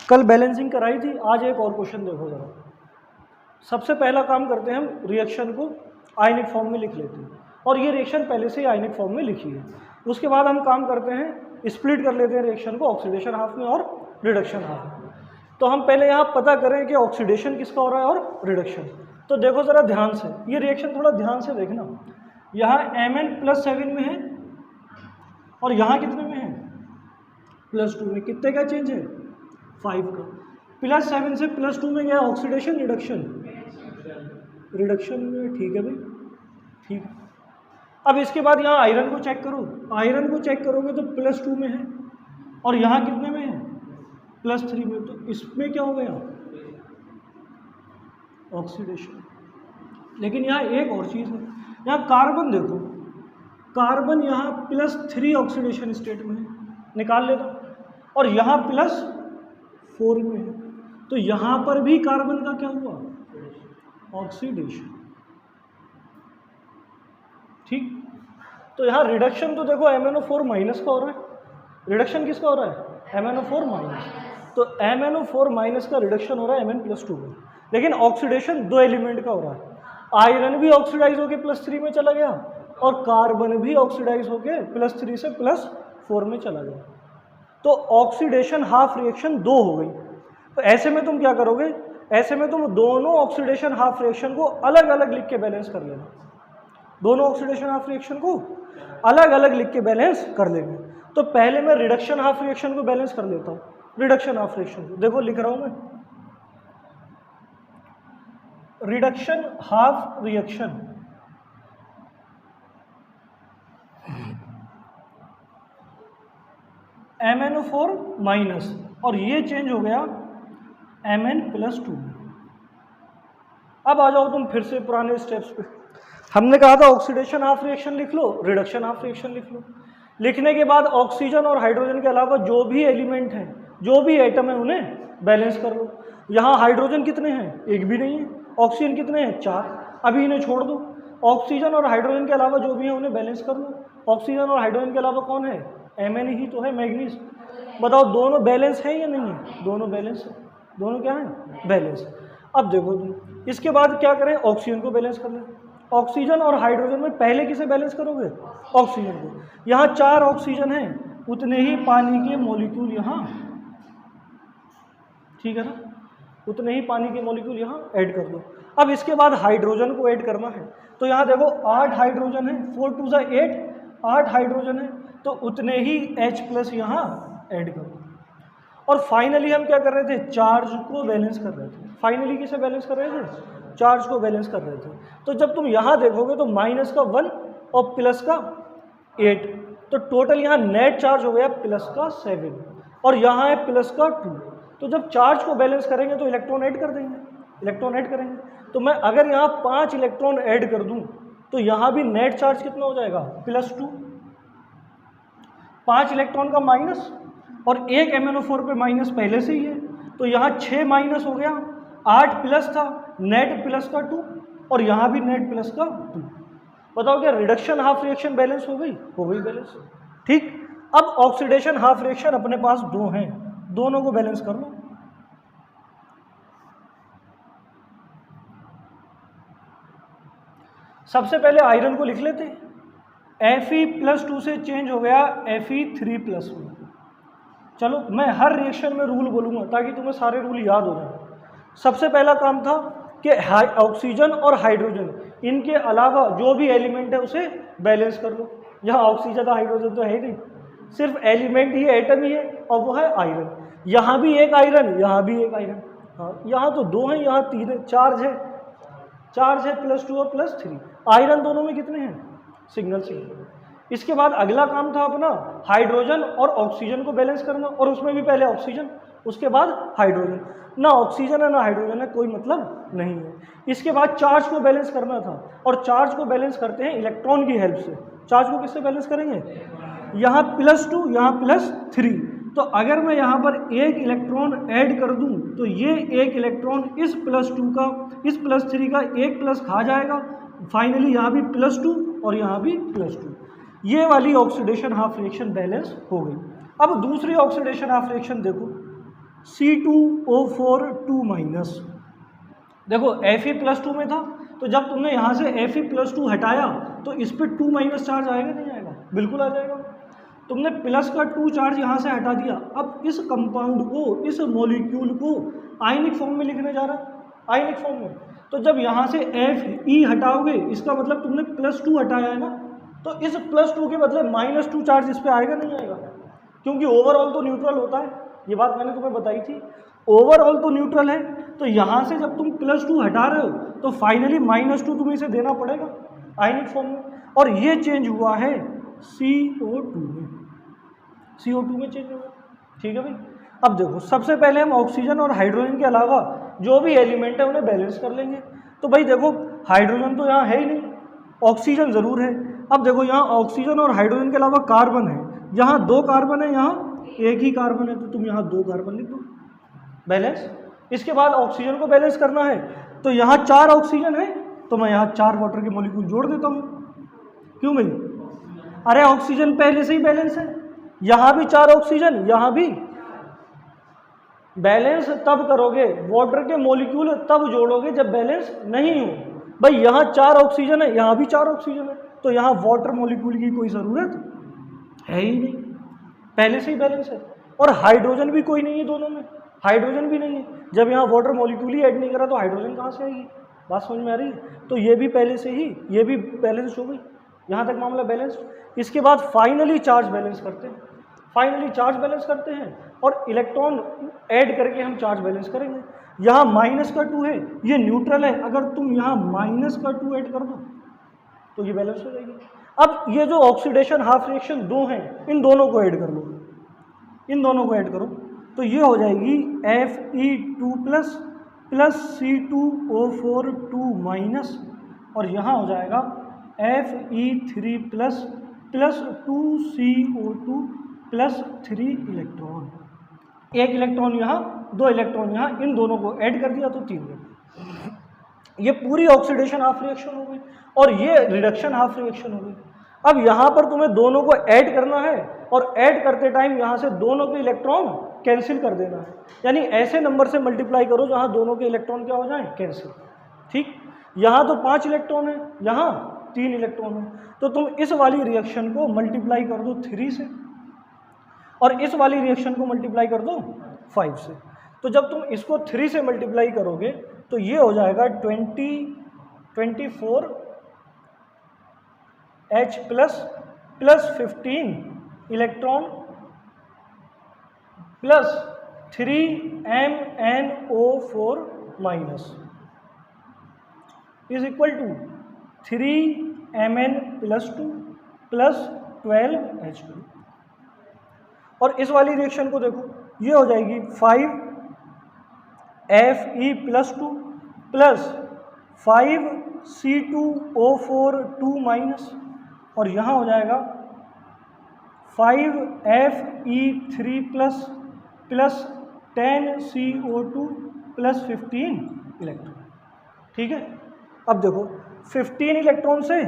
कल बैलेंसिंग कराई थी, आज एक और क्वेश्चन देखो जरा। सबसे पहला काम करते हैं हम, रिएक्शन को आयनिक फॉर्म में लिख लेते हैं, और ये रिएक्शन पहले से ही आयनिक फॉर्म में लिखी है। उसके बाद हम काम करते हैं, स्प्लिट कर लेते हैं रिएक्शन को ऑक्सीडेशन हाफ में और रिडक्शन हाफ में। तो हम पहले यहाँ पता करें कि ऑक्सीडेशन किसका हो रहा है और रिडक्शन। तो देखो ज़रा ध्यान से, ये रिएक्शन थोड़ा ध्यान से देखना। यहाँ Mn+7 में है और यहाँ कितने में है, +2 में। कितने का चेंज है, 5 का। +7 से +2 में गया, ऑक्सीडेशन रिडक्शन, रिडक्शन में। ठीक है भाई, ठीक। अब इसके बाद यहाँ आयरन को चेक करो, आयरन को चेक करोगे तो +2 में है और यहाँ कितने में है, +3 में। तो इसमें क्या हो गया, ऑक्सीडेशन। लेकिन यहाँ एक और चीज़ है, यहाँ कार्बन देखो, कार्बन यहाँ +3 ऑक्सीडेशन स्टेट में है, निकाल लेता, और यहाँ +4 में है। तो यहाँ पर भी कार्बन का क्या हुआ, ऑक्सीडेशन। ठीक। तो यहाँ रिडक्शन तो देखो MnO4- का हो रहा है, रिडक्शन किसका हो रहा है, MnO4-। तो MnO4- का रिडक्शन हो रहा है Mn+2 में। लेकिन ऑक्सीडेशन दो एलिमेंट का हो रहा है, आयरन भी ऑक्सीडाइज होकर +3 में चला गया और कार्बन भी ऑक्सीडाइज होकर +3 से +4 में चला गया। तो ऑक्सीडेशन हाफ रिएक्शन 2 हो गई। तो ऐसे में तुम क्या करोगे, ऐसे में तुम दोनों ऑक्सीडेशन हाफ रिएक्शन को अलग अलग लिख के बैलेंस कर लेना, दोनों ऑक्सीडेशन हाफ रिएक्शन को अलग अलग लिख के बैलेंस कर लेंगे। तो पहले मैं रिडक्शन हाफ रिएक्शन को बैलेंस कर लेता हूँ, रिडक्शन हाफ रिएक्शन को देखो लिख रहा हूँ मैं, रिडक्शन हाफ रिएक्शन MnO4- और ये चेंज हो गया Mn+2। अब आ जाओ तुम फिर से पुराने स्टेप्स पे। हमने कहा था ऑक्सीडेशन हाफ रिएक्शन लिख लो, रिडक्शन हाफ रिएक्शन लिख लो। लिखने के बाद ऑक्सीजन और हाइड्रोजन के अलावा जो भी एलिमेंट हैं, जो भी एटम है, उन्हें बैलेंस कर लो। यहाँ हाइड्रोजन कितने हैं, एक भी नहीं है। ऑक्सीजन कितने हैं, 4। अभी इन्हें छोड़ दो। ऑक्सीजन और हाइड्रोजन के अलावा जो भी है उन्हें बैलेंस कर लो। ऑक्सीजन और हाइड्रोजन के अलावा कौन है, Mn ही तो है, मैग्नीज। बताओ दोनों बैलेंस है या नहीं है, दोनों बैलेंस है, दोनों क्या है, बैलेंस। अब देखो तुम इसके बाद क्या करें, ऑक्सीजन को बैलेंस कर लें। ऑक्सीजन और हाइड्रोजन में पहले किसे बैलेंस करोगे, ऑक्सीजन को। यहाँ 4 ऑक्सीजन है, उतने ही पानी के मॉलिक्यूल यहाँ, ठीक है ना, उतने ही पानी के मॉलिक्यूल यहाँ ऐड कर दो। अब इसके बाद हाइड्रोजन को ऐड करना है। तो यहाँ देखो 8 हाइड्रोजन है, 4 2 8, 8 हाइड्रोजन है, तो उतने ही H+ यहाँ ऐड कर दो। और फाइनली हम क्या कर रहे थे, चार्ज को बैलेंस कर रहे थे। फाइनली किसे बैलेंस कर रहे थे, चार्ज को बैलेंस कर रहे थे। तो जब तुम यहाँ देखोगे तो -1 और +8, तो टोटल यहाँ नेट चार्ज हो गया +7 और यहाँ है +2। तो जब चार्ज को बैलेंस करेंगे तो इलेक्ट्रॉन ऐड कर देंगे, इलेक्ट्रॉन ऐड करेंगे। तो मैं अगर यहाँ 5 इलेक्ट्रॉन ऐड कर दूँ तो यहाँ भी नेट चार्ज कितना हो जाएगा, +2। 5 इलेक्ट्रॉन का माइनस और एक MnO4 पे माइनस पहले से ही है, तो यहाँ 6 माइनस हो गया, 8 प्लस था, नेट +2 और यहाँ भी नेट +2। बताओ क्या रिडक्शन हाफ रिएक्शन बैलेंस हो गई, हो गई बैलेंस। ठीक। अब ऑक्सीडेशन हाफ रिएक्शन अपने पास 2 हैं, दोनों को बैलेंस कर लो। सबसे पहले आयरन को लिख लेते हैं, Fe+2 से चेंज हो गया Fe3+ में। चलो मैं हर रिएक्शन में रूल बोलूँगा ताकि तुम्हें सारे रूल याद हो जाए। सबसे पहला काम था कि ऑक्सीजन और हाइड्रोजन, इनके अलावा जो भी एलिमेंट है उसे बैलेंस कर लो। यहाँ ऑक्सीजन और हाइड्रोजन तो है ही नहीं, सिर्फ एलिमेंट ही, एटम ही है, और वो है आयरन। यहाँ भी एक आयरन, यहाँ भी एक आयरन। हाँ, यहाँ तो 2 हैं, यहाँ 3 है, चार्ज है, चार्ज है +2 और +3। आयरन दोनों में कितने हैं, सिंगल सिंगल। इसके बाद अगला काम था अपना हाइड्रोजन और ऑक्सीजन को बैलेंस करना, और उसमें भी पहले ऑक्सीजन उसके बाद हाइड्रोजन। ना ऑक्सीजन है ना हाइड्रोजन है, कोई मतलब नहीं है। इसके बाद चार्ज को बैलेंस करना था, और चार्ज को बैलेंस करते हैं इलेक्ट्रॉन की हेल्प से। चार्ज को किससे बैलेंस करेंगे, यहाँ +2 यहाँ +3। तो अगर मैं यहाँ पर एक इलेक्ट्रॉन ऐड कर दूँ तो ये एक इलेक्ट्रॉन इस +2 का, इस +3 का एक प्लस खा जाएगा। फाइनली यहाँ भी +2 और यहाँ भी +2। ये वाली ऑक्सीडेशन हाफ रिएक्शन बैलेंस हो गई। अब दूसरी ऑक्सीडेशन हाफ रिएक्शन देखो, C2O4 2 माइनस। देखो Fe+2 में था, तो जब तुमने यहाँ से Fe+2 हटाया तो इस पर 2 माइनस चार्ज आएगा नहीं आएगा? बिल्कुल आ जाएगा। तुमने प्लस का 2 चार्ज यहाँ से हटा दिया, अब इस कंपाउंड को, इस मॉलिक्यूल को आयनिक फॉर्म में लिखने जा रहा है, आयनिक फॉर्म में। तो जब यहाँ से Fe हटाओगे, इसका मतलब तुमने +2 हटाया है ना, तो इस +2 के बदले -2 चार्ज इस पर आएगा नहीं आएगा? क्योंकि ओवरऑल तो न्यूट्रल होता है, ये बात मैंने तुम्हें बताई थी, ओवरऑल तो न्यूट्रल है। तो यहाँ से जब तुम +2 हटा रहे हो तो फाइनली -2 तुम्हें इसे देना पड़ेगा आयनिक फॉर्म में, और ये चेंज हुआ है CO2 में, CO2 में चेंज हुआ। ठीक है भाई। अब देखो, सबसे पहले हम ऑक्सीजन और हाइड्रोजन के अलावा जो भी एलिमेंट है उन्हें बैलेंस कर लेंगे। तो भाई देखो, हाइड्रोजन तो यहाँ है ही नहीं, ऑक्सीजन ज़रूर है। अब देखो, यहाँ ऑक्सीजन और हाइड्रोजन के अलावा कार्बन है, यहाँ 2 कार्बन है, यहाँ 1 ही कार्बन है, तो तुम यहाँ 2 कार्बन लिख दो, बैलेंस। इसके बाद ऑक्सीजन को बैलेंस करना है, तो यहाँ 4 ऑक्सीजन है, तो मैं यहाँ 4 वाटर के मॉलिक्यूल जोड़ देता हूँ। क्यों भाई? अरे ऑक्सीजन पहले से ही बैलेंस है, यहाँ भी 4 ऑक्सीजन, यहाँ भी। बैलेंस तब करोगे, वाटर के मॉलिक्यूल तब जोड़ोगे जब बैलेंस नहीं हो। भाई यहाँ 4 ऑक्सीजन है, यहाँ भी 4 ऑक्सीजन है, तो यहाँ वाटर मॉलिक्यूल की कोई ज़रूरत है ही नहीं, पहले से ही बैलेंस है। और हाइड्रोजन भी कोई नहीं है दोनों में, हाइड्रोजन भी नहीं है। जब यहाँ वाटर मॉलिक्यूल ही ऐड नहीं करा तो हाइड्रोजन कहाँ से आएगी? बात समझ में आ रही है? तो ये भी पहले से ही, ये भी बैलेंस हो गई, यहाँ तक मामला बैलेंस। इसके बाद फाइनली चार्ज बैलेंस करते हैं, फाइनली चार्ज बैलेंस करते हैं और इलेक्ट्रॉन ऐड करके हम चार्ज बैलेंस करेंगे। यहाँ -2 है, ये न्यूट्रल है, अगर तुम यहाँ -2 ऐड कर दो तो ये बैलेंस हो जाएगी। अब ये जो ऑक्सीडेशन हाफ रिएक्शन 2 हैं, इन दोनों को ऐड कर लो, इन दोनों को ऐड करो, तो ये हो जाएगी Fe2+ C2O4 2 माइनस, और यहाँ हो जाएगा Fe3+ 2CO2 +3 इलेक्ट्रॉन। 1 इलेक्ट्रॉन यहाँ, 2 इलेक्ट्रॉन यहाँ, इन दोनों को ऐड कर दिया तो 3 इलेक्ट्रॉन। ये पूरी ऑक्सीडेशन हाफ रिएक्शन हो गई और ये रिडक्शन हाफ रिएक्शन हो गई। अब यहाँ पर तुम्हें दोनों को ऐड करना है और ऐड करते टाइम यहाँ से दोनों के इलेक्ट्रॉन कैंसिल कर देना है, यानी ऐसे नंबर से मल्टीप्लाई करो जहाँ दोनों के इलेक्ट्रॉन क्या हो जाए? कैंसिल। ठीक, यहाँ तो 5 इलेक्ट्रॉन है, यहाँ 3 इलेक्ट्रॉन है, तो तुम इस वाली रिएक्शन को मल्टीप्लाई कर दो 3 से और इस वाली रिएक्शन को मल्टीप्लाई कर दो 5 से। तो जब तुम इसको 3 से मल्टीप्लाई करोगे तो ये हो जाएगा 24H plus 15 electron plus 3MnO4 minus is equal to 3Mn+2 plus 12H2। और इस वाली रिएक्शन को देखो, ये हो जाएगी 5Fe+2 प्लस 5C2O4 2 माइनस, और यहाँ हो जाएगा 5Fe3+ plus 10CO2 plus 15 electron. ठीक है, अब देखो 15 इलेक्ट्रॉन से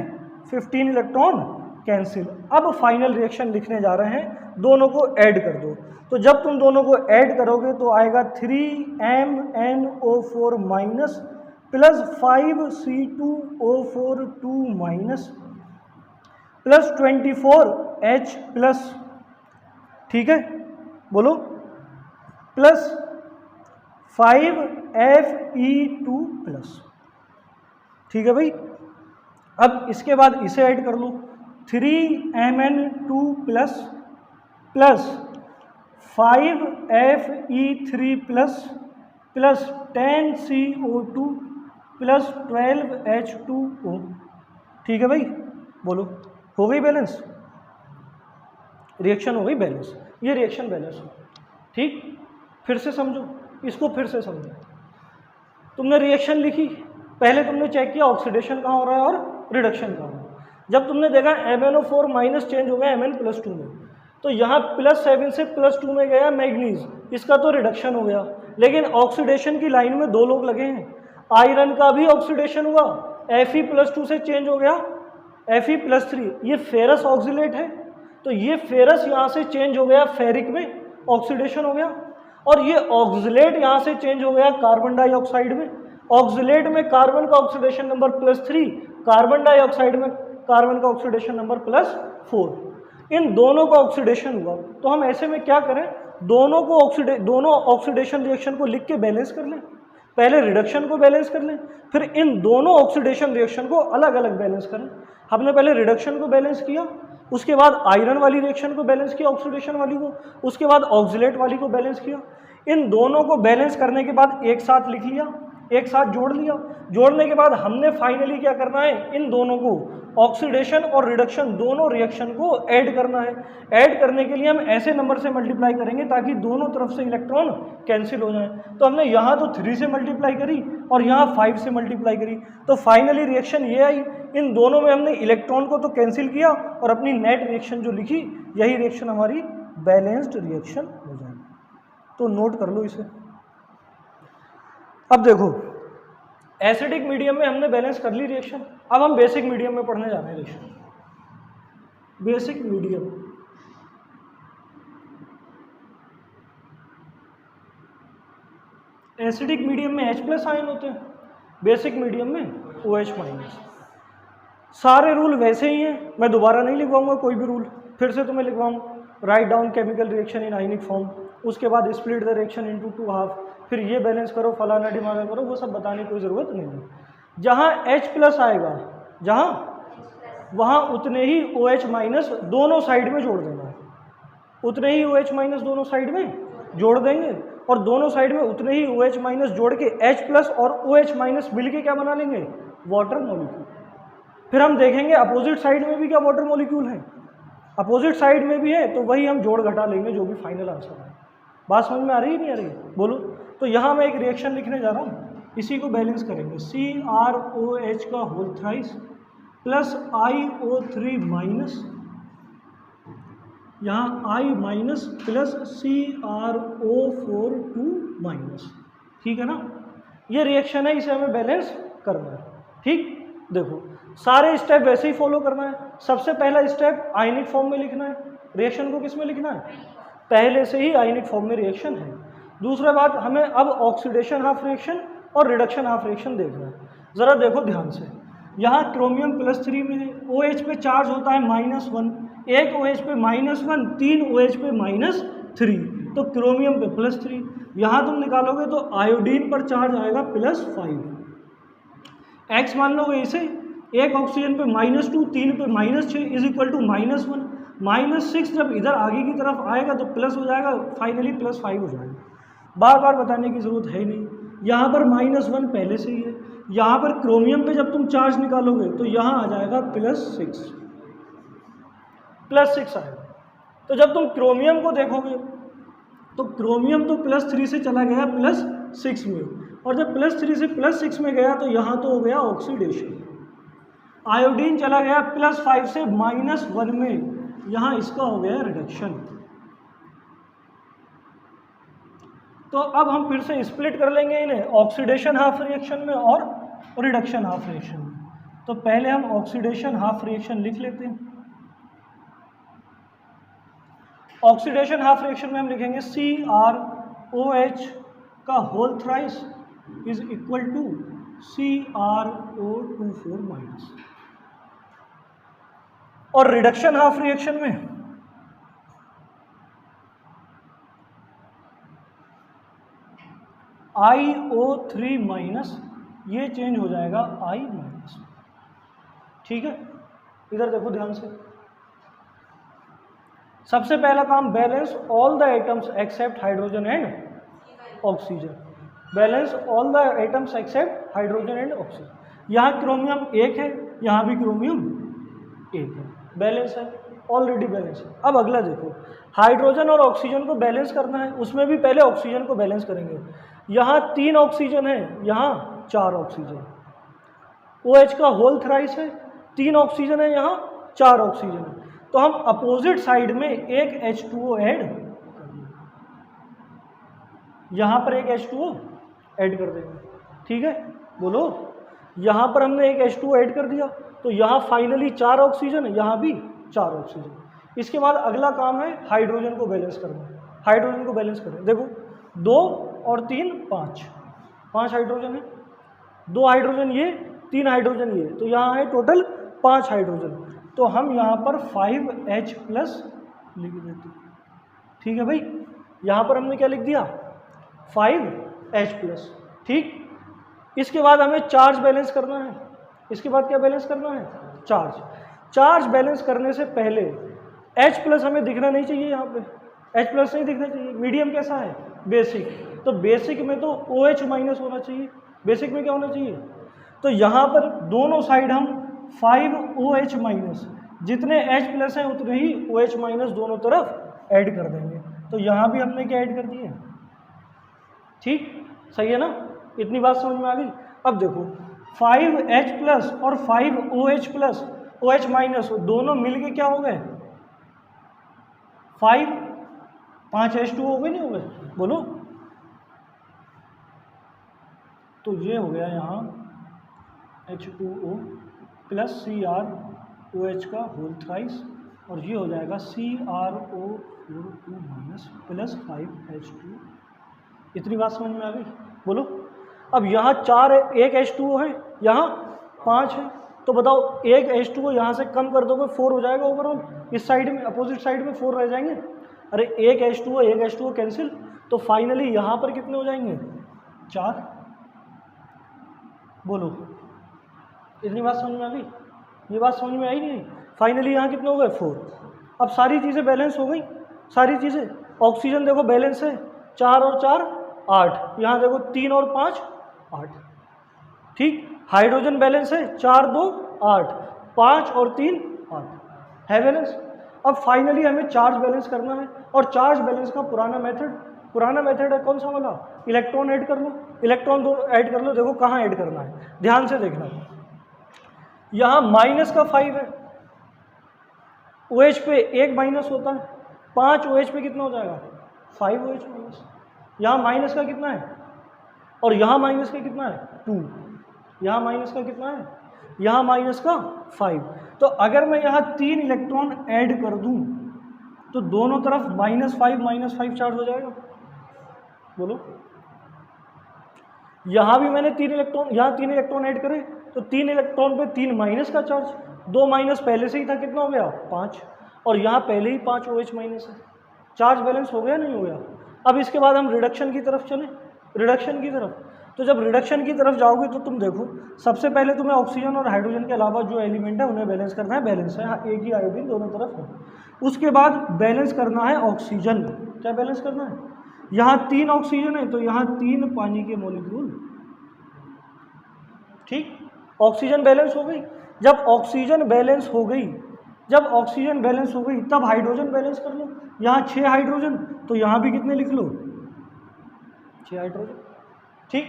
15 इलेक्ट्रॉन कैंसिल। अब फाइनल रिएक्शन लिखने जा रहे हैं, दोनों को ऐड कर दो। तो जब तुम दोनों को ऐड करोगे तो आएगा 3MnO4 minus plus 5C2O4 2 minus plus 24H plus, ठीक है बोलो, प्लस 5Fe2 प्लस। ठीक है भाई। अब इसके बाद इसे ऐड कर लो, 3Mn2 plus plus 5Fe3 plus plus 10CO2 plus 12H2O। ठीक है भाई, बोलो, हो गई बैलेंस? रिएक्शन हो गई बैलेंस, ये रिएक्शन बैलेंस हो। ठीक, फिर से समझो इसको, फिर से समझो। तुमने रिएक्शन लिखी, पहले तुमने चेक किया ऑक्सीडेशन कहाँ हो रहा है और रिडक्शन कहाँ हो रहा है। जब तुमने देखा MnO4 माइनस चेंज हो गया Mn+2 में, तो यहाँ +7 से +2 में गया मैग्नीज, इसका तो रिडक्शन हो गया। लेकिन ऑक्सीडेशन की लाइन में 2 लोग लगे हैं, आयरन का भी ऑक्सीडेशन हुआ, Fe+2 से चेंज हो गया Fe+3, ये फेरस ऑक्सीलेट है, तो ये फेरस यहाँ से चेंज हो गया फेरिक में, ऑक्सीडेशन हो गया। और ये ऑक्सिलेट यहाँ से चेंज हो गया कार्बन डाइऑक्साइड में। ऑक्सिलेट में कार्बन का ऑक्सीडेशन नंबर +3, कार्बन डाइऑक्साइड में कार्बन का ऑक्सीडेशन नंबर +4। इन दोनों का ऑक्सीडेशन हुआ। तो हम ऐसे में क्या करें, दोनों ऑक्सीडेशन रिएक्शन को लिख के बैलेंस कर लें। पहले रिडक्शन को बैलेंस कर लें, फिर इन दोनों ऑक्सीडेशन रिएक्शन को अलग अलग बैलेंस करें। हमने पहले रिडक्शन को बैलेंस किया, उसके बाद आयरन वाली रिएक्शन को बैलेंस किया, ऑक्सीडेशन वाली को, उसके बाद ऑक्सिलेट वाली को बैलेंस किया। इन दोनों को बैलेंस करने के बाद एक साथ लिख लिया, एक साथ जोड़ लिया। जोड़ने के बाद हमने फाइनली क्या करना है, इन दोनों को ऑक्सीडेशन और रिडक्शन दोनों रिएक्शन को ऐड करना है। ऐड करने के लिए हम ऐसे नंबर से मल्टीप्लाई करेंगे ताकि दोनों तरफ से इलेक्ट्रॉन कैंसिल हो जाए। तो हमने यहाँ तो 3 से मल्टीप्लाई करी और यहाँ 5 से मल्टीप्लाई करी, तो फाइनली रिएक्शन ये आई। इन दोनों में हमने इलेक्ट्रॉन को तो कैंसिल किया और अपनी नेट रिएक्शन जो लिखी, यही रिएक्शन हमारी बैलेंस्ड रिएक्शन हो जाएगी। तो नोट कर लो इसे। अब देखो, एसिडिक मीडियम में हमने बैलेंस कर ली रिएक्शन। अब हम बेसिक मीडियम में पढ़ने जा रहे हैं reaction. Basic medium, acidic medium में H+ आयन होते हैं, बेसिक मीडियम में OH-। सारे रूल वैसे ही हैं, मैं दोबारा नहीं लिखवाऊंगा कोई भी रूल, फिर से तुम्हें लिखवाऊंगा। Write down chemical reaction in ionic form, उसके बाद split the reaction into 2 half, फिर ये बैलेंस करो, फलाना डिमांड करो, वो सब बताने की कोई ज़रूरत नहीं है। जहाँ H+ आएगा, जहाँ वहाँ उतने ही OH- दोनों साइड में जोड़ देना है। उतने ही OH- दोनों साइड में जोड़ देंगे और दोनों साइड में उतने ही OH- जोड़ के H+ और OH- मिलके क्या बना लेंगे, वाटर मॉलिक्यूल। फिर हम देखेंगे अपोजिट साइड में भी क्या वाटर मॉलिक्यूल है, अपोजिट साइड में भी है, तो वही हम जोड़ घटा लेंगे जो भी फाइनल आंसर है। बात समझ में आ रही है नहीं आ रही, बोलो। तो यहाँ मैं एक रिएक्शन लिखने जा रहा हूँ, इसी को बैलेंस करेंगे। CrOH का होल थ्राइस प्लस IO3 यहाँ I- प्लस CrO4 ठीक है ना। ये रिएक्शन है, इसे हमें बैलेंस करना है। ठीक, देखो सारे स्टेप वैसे ही फॉलो करना है। सबसे पहला स्टेप आयनिक फॉर्म में लिखना है। रिएक्शन को किस में लिखना है, पहले से ही आयनिक फॉर्म में रिएक्शन है। दूसरा बात, हमें अब ऑक्सीडेशन हाफ रिएक्शन और रिडक्शन हाफ रिएक्शन देखना है। ज़रा देखो ध्यान से, यहाँ क्रोमियम +3 में है, OH पे चार्ज होता है -1, एक OH पे -1, 3 OH पे -3, तो क्रोमियम पे +3। यहाँ तुम निकालोगे तो आयोडीन पर चार्ज आएगा +5। X मान लोगे इसे, एक ऑक्सीजन पे -2, 3 पे -6 इज इक्वल टू -1, -6 जब इधर आगे की तरफ आएगा तो प्लस हो जाएगा, फाइनली +5 हो जाएगा। बार बार बताने की ज़रूरत है ही नहीं। यहाँ पर -1 पहले से ही है। यहाँ पर क्रोमियम पे जब तुम चार्ज निकालोगे तो यहाँ आ जाएगा +6 आएगा। तो जब तुम क्रोमियम को देखोगे तो क्रोमियम तो +3 से चला गया +6 में, और जब +3 से +6 में गया तो यहाँ तो हो गया ऑक्सीडेशन। आयोडीन चला गया +5 से -1 में, यहाँ इसका हो गया रिडक्शन। तो अब हम फिर से स्प्लिट कर लेंगे इन्हें ऑक्सीडेशन हाफ रिएक्शन में और रिडक्शन हाफ रिएक्शन में। तो पहले हम ऑक्सीडेशन हाफ रिएक्शन लिख लेते हैं। ऑक्सीडेशन हाफ रिएक्शन में हम लिखेंगे CrOH का whole thrice is equal to CrO24-। और रिडक्शन हाफ रिएक्शन में IO3- ये चेंज हो जाएगा I-। ठीक है, इधर देखो ध्यान से। सबसे पहला काम, balance all the atoms except hydrogen and oxygen. Balance all the atoms except hydrogen and oxygen. यहाँ क्रोमियम 1 है, यहाँ भी क्रोमियम 1 है, बैलेंस है, ऑलरेडी बैलेंस है। अब अगला देखो, हाइड्रोजन और ऑक्सीजन को बैलेंस करना है, उसमें भी पहले ऑक्सीजन को बैलेंस करेंगे। यहाँ 3 ऑक्सीजन है, यहाँ 4 ऑक्सीजन। OH का होल थ्राइस है, 3 ऑक्सीजन है, यहाँ 4 ऑक्सीजन है। तो हम अपोजिट साइड में एक H2O ऐड, यहाँ पर एक H2O ऐड कर देंगे। ठीक है, बोलो। यहाँ पर हमने एक H2O ऐड कर दिया, तो यहाँ फाइनली 4 ऑक्सीजन है, यहाँ भी 4 ऑक्सीजन। इसके बाद अगला काम है हाइड्रोजन को बैलेंस करना। हाइड्रोजन को बैलेंस करें, देखो 2 और 3 5, 5 हाइड्रोजन है, 2 हाइड्रोजन ये, 3 हाइड्रोजन ये, तो यहाँ है टोटल 5 हाइड्रोजन। तो हम यहाँ पर 5H प्लस लिख देते हैं। ठीक है भाई, यहाँ पर हमने क्या लिख दिया 5H प्लस। ठीक, इसके बाद हमें चार्ज बैलेंस करना है। इसके बाद क्या बैलेंस करना है, चार्ज। चार्ज बैलेंस करने से पहले H प्लस हमें दिखना नहीं चाहिए, यहाँ पे H प्लस नहीं दिखना चाहिए। मीडियम कैसा है, बेसिक, तो बेसिक में तो OH माइनस होना चाहिए। बेसिक में क्या होना चाहिए, तो यहाँ पर दोनों साइड हम 5OH माइनस, जितने H प्लस हैं उतने ही OH माइनस दोनों तरफ ऐड कर देंगे। तो यहाँ भी हमने क्या ऐड कर दिए। ठीक, सही है ना, इतनी बात समझ में आ गई। अब देखो 5H प्लस और 5OH प्लस OH माइनस दोनों मिलके क्या हो गए 5H2 हो गए, नहीं हो गए, बोलो। तो ये हो गया यहाँ H2O प्लस CrOH का होल थ्राइस, और ये हो जाएगा CrO2 माइनस प्लस 5H2। इतनी बात समझ में आ गई, बोलो। अब यहाँ 4 है, एक H2O है, यहाँ 5 है, तो बताओ एक H2O यहाँ से कम कर दोगे 4 हो जाएगा ओवरऑल। इस साइड में अपोजिट साइड में 4 रह जाएंगे। अरे एक H2O कैंसिल, तो फाइनली यहाँ पर कितने हो जाएंगे 4। बोलो, इतनी बात समझ में आ गई, ये बात समझ में आई नहीं। फाइनली यहाँ कितने हो गए 4। अब सारी चीज़ें बैलेंस हो गई, सारी चीज़ें। ऑक्सीजन देखो बैलेंस है, 4 और 4 8, यहाँ देखो 3 और 5 8। ठीक, हाइड्रोजन बैलेंस है, 4 2 8, 5 और 3 8 है बैलेंस। अब फाइनली हमें चार्ज बैलेंस करना है, और चार्ज बैलेंस का पुराना मेथड है कौन सा वाला, इलेक्ट्रॉन ऐड कर लो, इलेक्ट्रॉन दो ऐड कर लो। देखो कहाँ ऐड करना है, ध्यान से देखना। यहाँ माइनस का 5 है, OH पे 1 माइनस होता है, 5 OH पे कितना हो जाएगा 5OH माइनस। यहाँ माइनस का कितना है, और यहाँ माइनस का कितना है 2, यहाँ माइनस का कितना है, यहाँ माइनस का 5। तो अगर मैं यहाँ 3 इलेक्ट्रॉन ऐड कर दूँ तो दोनों तरफ -5 चार्ज हो जाएगा। बोलो, यहाँ भी मैंने 3 इलेक्ट्रॉन, यहाँ 3 इलेक्ट्रॉन ऐड करे तो 3 इलेक्ट्रॉन पे 3 माइनस का चार्ज, 2 माइनस पहले से ही था, कितना हो गया 5, और यहाँ पहले ही 5 OH माइनस है। चार्ज बैलेंस हो गया, नहीं हो गया। अब इसके बाद हम रिडक्शन की तरफ चलें, रिडक्शन की तरफ। तो जब रिडक्शन की तरफ जाओगे तो तुम देखो, सबसे पहले तुम्हें ऑक्सीजन और हाइड्रोजन के अलावा जो एलिमेंट है उन्हें बैलेंस करना है, बैलेंस है, हाँ, एक ही आयोडीन दोनों तरफ है। उसके बाद बैलेंस करना है ऑक्सीजन। क्या बैलेंस करना है, यहाँ 3 ऑक्सीजन है तो यहाँ 3 पानी के मॉलिक्यूल। ठीक, ऑक्सीजन बैलेंस हो गई। जब ऑक्सीजन बैलेंस हो गई, तब हाइड्रोजन बैलेंस कर लो। यहाँ 6 हाइड्रोजन, तो यहाँ भी कितने लिख लो 6 हाइड्रोजन। ठीक,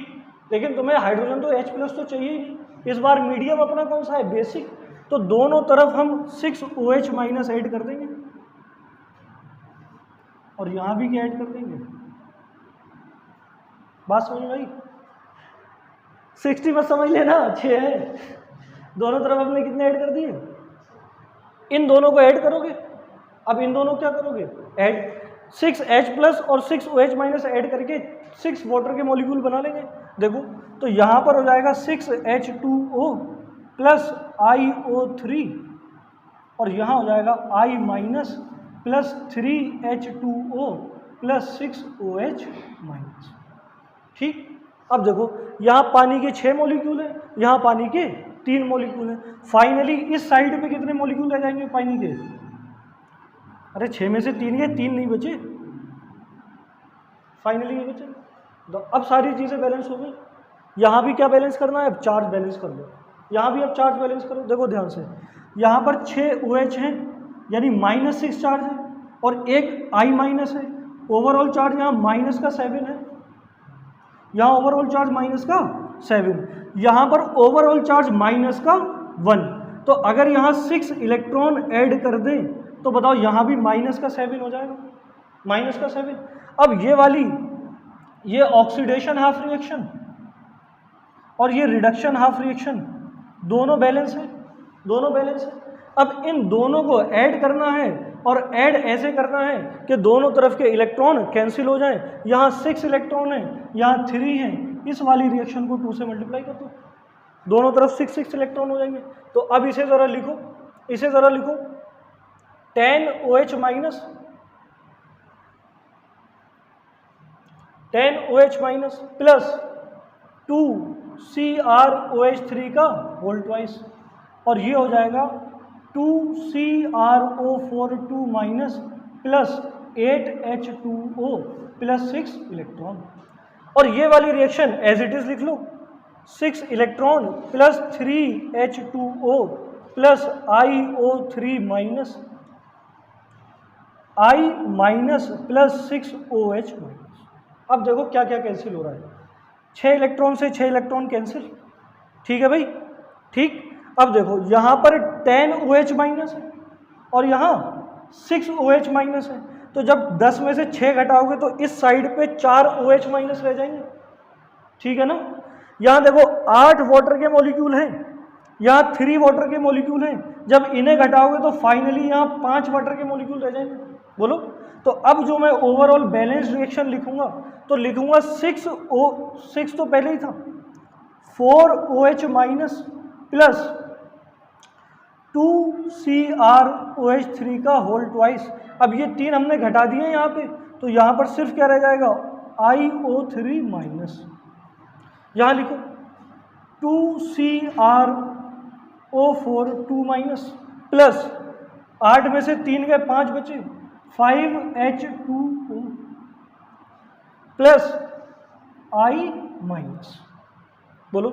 लेकिन तुम्हें हाइड्रोजन तो H प्लस तो चाहिए ही नहीं। इस बार मीडियम अपना कौन सा है, बेसिक, तो दोनों तरफ हम 6 OH माइनस ऐड कर देंगे, और यहाँ भी क्या ऐड कर देंगे। बात समझ में आई, 60 मत समझ लेना, 6 है, दोनों तरफ हमने कितने ऐड कर दिए, इन दोनों को ऐड करोगे। अब इन दोनों क्या करोगे, ऐड 6H प्लस और 6 OH माइनस ऐड करके 6 वाटर के मॉलिक्यूल बना लेंगे। देखो, तो यहाँ पर हो जाएगा 6H2O प्लस iO3, और यहाँ हो जाएगा I minus plus 3H2O plus 6OH minus. ठीक, अब देखो यहाँ पानी के 6 मॉलिक्यूल हैं, यहाँ पानी के 3 मॉलिक्यूल हैं। फाइनली इस साइड पे कितने मॉलिक्यूल रह जाएंगे पानी के, अरे 6 में से 3 गए, 3 नहीं बचे, फाइनली ये बचे। तो अब सारी चीज़ें बैलेंस हो गई। यहाँ भी क्या बैलेंस करना है, अब चार्ज बैलेंस कर लो। यहाँ भी अब चार्ज बैलेंस करो, देखो ध्यान से, यहाँ पर 6 OH हैं, यानी -6 चार्ज है, और एक I माइनस है। ओवरऑल चार्ज यहाँ माइनस का 7 है, यहाँ ओवरऑल चार्ज माइनस का 7, यहाँ पर ओवरऑल चार्ज माइनस का 1। तो अगर यहाँ 6 इलेक्ट्रॉन ऐड कर दें तो बताओ यहाँ भी माइनस का 7 हो जाएगा, माइनस का 7। अब ये वाली, ये ऑक्सीडेशन हाफ रिएक्शन और ये रिडक्शन हाफ रिएक्शन दोनों बैलेंस है, दोनों बैलेंस है। अब इन दोनों को ऐड करना है और ऐड ऐसे करना है कि दोनों तरफ के इलेक्ट्रॉन कैंसिल हो जाएं। यहाँ 6 इलेक्ट्रॉन है, यहाँ 3 है, इस वाली रिएक्शन को 2 से मल्टीप्लाई कर दो, दोनों तरफ 6 इलेक्ट्रॉन हो जाएंगे। तो अब इसे ज़रा लिखो, इसे ज़रा लिखो, 10OH minus 10OH minus plus 2CrOH3 का होल ट्वाइस, और ये हो जाएगा 2CrO4 minus plus 8H2O plus 6 electron. और ये वाली रिएक्शन एज इट इज लिख लो, 6 electron plus 3H2O plus IO3 minus I minus plus 6OH minus. अब देखो क्या क्या कैंसिल हो रहा है, 6 इलेक्ट्रॉन से 6 इलेक्ट्रॉन कैंसिल, ठीक है भाई, ठीक। अब देखो यहाँ पर 10OH माइनस है और यहाँ 6OH माइनस है, तो जब 10 में से 6 घटाओगे तो इस साइड पे 4OH माइनस रह जाएंगे, ठीक है ना। यहाँ देखो 8 वाटर के मॉलिक्यूल हैं, यहाँ 3 वाटर के मॉलिक्यूल हैं, जब इन्हें घटाओगे तो फाइनली यहाँ 5 वाटर के मॉलिक्यूल रह जाएंगे। बोलो, तो अब जो मैं ओवरऑल बैलेंस रिएक्शन लिखूंगा तो लिखूंगा 6 तो पहले ही था, 4OH माइनस प्लस 2CrOH3 का होल ट्वाइस। अब ये 3 हमने घटा दिए यहाँ पे, तो यहाँ पर सिर्फ क्या रह जाएगा, IO3 माइनस। यहाँ लिखो 2CrO4 माइनस प्लस 8 में से 3 गए 5 बचे, 5H2O प्लस I माइनस। बोलो